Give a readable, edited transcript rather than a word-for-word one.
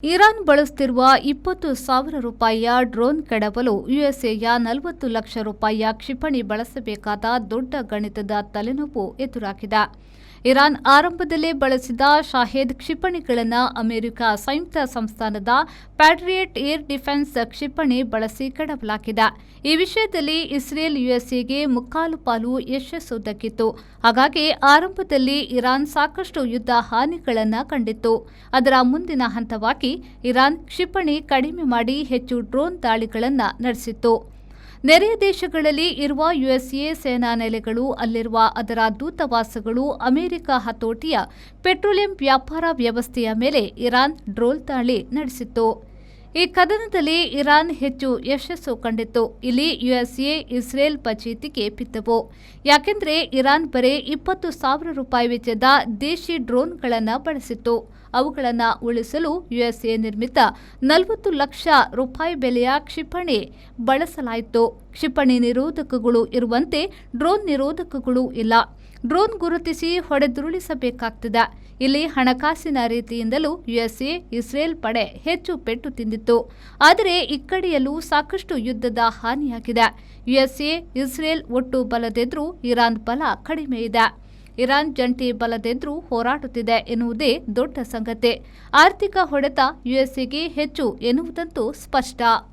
Iran ಬಳಸುತ್ತಿರುವ 20,000 ರೂಪಾಯಿಯ drone ಕೆಡವಲು ಯುಎಸ್ಎಯ 40 ಲಕ್ಷ ರೂಪಾಯಿಯ ಕ್ಷಿಪಣಿ ಬಳಸಬೇಕಾದ ದೊಡ್ಡ ಗಣಿತದ ತಲೆನೋವು ಎದುರಾಗಿದೆ. ಇರಾನ್ ಆರಂಭದಲ್ಲೇ ಬಳಸಿದ ಶಾಹೇದ್ ಕ್ಷಿಪಣಿಗಳನ್ನು ಅಮೆರಿಕ ಸಂಯುಕ್ತ ಸಂಸ್ಥಾನದ ಪ್ಯಾಟ್ರಿಯಟ್ ಏರ್ ಡಿಫೆನ್ಸ್ ಕ್ಷಿಪಣಿ ಬಳಸಿ ಕೆಡವಲಾಗಿದೆ. ಈ ವಿಷಯದಲ್ಲಿ ಇಸ್ರೇಲ್ ಯುಎಸ್ಎಗೆ ಮುಕ್ಕಾಲು ಪಾಲು ಯಶಸ್ಸು ದಕ್ಕಿತ್ತು. ಹಾಗಾಗಿ ಆರಂಭದಲ್ಲಿ ಇರಾನ್ ಸಾಕಷ್ಟು ಯುದ್ಧ ಹಾನಿಗಳನ್ನು ಕಂಡಿತ್ತು. ಅದರ ಮುಂದಿನ ಹಂತವಾಗಿ ಇರಾನ್ ಕ್ಷಿಪಣಿ ಕಡಿಮೆ ಮಾಡಿ ಹೆಚ್ಚು ಡ್ರೋನ್ ದಾಳಿಗಳನ್ನು ನಡೆಸಿತ್ತು. ನೆರೆಯ ದೇಶಗಳಲ್ಲಿ ಇರುವ ಯುಎಸ್ಎ ಸೇನಾ ನೆಲೆಗಳು, ಅಲ್ಲಿರುವ ಅದರ ದೂತಾವಾಸಗಳು, ಅಮೆರಿಕ ಹತೋಟಿಯ ಪೆಟ್ರೋಲಿಯಂ ವ್ಯಾಪಾರ ವ್ಯವಸ್ಥೆಯ ಮೇಲೆ ಇರಾನ್ ಡ್ರೋನ್ ದಾಳಿ ನಡೆಸಿತ್ತು. ಈ ಕದನದಲ್ಲಿ ಇರಾನ್ ಹೆಚ್ಚು ಯಶಸ್ಸು ಕಂಡಿತ್ತು. ಇಲ್ಲಿ ಯುಎಸ್ಎ, ಇಸ್ರೇಲ್ ಪಚೀತಿಗೆ ಬಿದ್ದವು. ಯಾಕೆಂದರೆ ಇರಾನ್ ಬರೀ 20,000 ರೂಪಾಯಿ ವೆಚ್ಚದ ದೇಶಿ ಡ್ರೋನ್ಗಳನ್ನು ಬಳಸಿತ್ತು. ಅವುಗಳನ್ನು ಉಳಿಸಲು ಯುಎಸ್ಎ ನಿರ್ಮಿತ 40 ಲಕ್ಷ ರೂಪಾಯಿ ಬೆಲೆಯ ಕ್ಷಿಪಣಿ ಬಳಸಲಾಯಿತು. ಕ್ಷಿಪಣಿ ನಿರೋಧಕಗಳು ಇರುವಂತೆ ಡ್ರೋನ್ ನಿರೋಧಕಗಳು ಇಲ್ಲ. ಡ್ರೋನ್ ಗುರುತಿಸಿ ಹೊಡೆದುರುಳಿಸಬೇಕಾಗ್ತದೆ. ಇಲ್ಲಿ ಹಣಕಾಸಿನ ರೀತಿಯಿಂದಲೂ ಯುಎಸ್ಎ, ಇಸ್ರೇಲ್ ಪಡೆ ಹೆಚ್ಚು ಪೆಟ್ಟು ತಿಂದಿತ್ತು. ಆದರೆ ಇಕ್ಕಡೆಯಲ್ಲೂ ಸಾಕಷ್ಟು ಯುದ್ಧದ ಹಾನಿಯಾಗಿದೆ. ಯುಎಸ್ಎ, ಇಸ್ರೇಲ್ ಒಟ್ಟು ಬಲದೆದುರು ಇರಾನ್ ಬಲ ಕಡಿಮೆ ಇದೆ. ಇರಾನ್ ಜಂಟಿ ಬಲದೆದುರು ಹೋರಾಡುತ್ತಿದೆ ಎನ್ನುವುದೇ ದೊಡ್ಡ ಸಂಗತಿ. ಆರ್ಥಿಕ ಹೊಡೆತ ಯುಎಸ್ಎಗೆ ಹೆಚ್ಚು ಎನ್ನುವುದಂತೂ ಸ್ಪಷ್ಟ.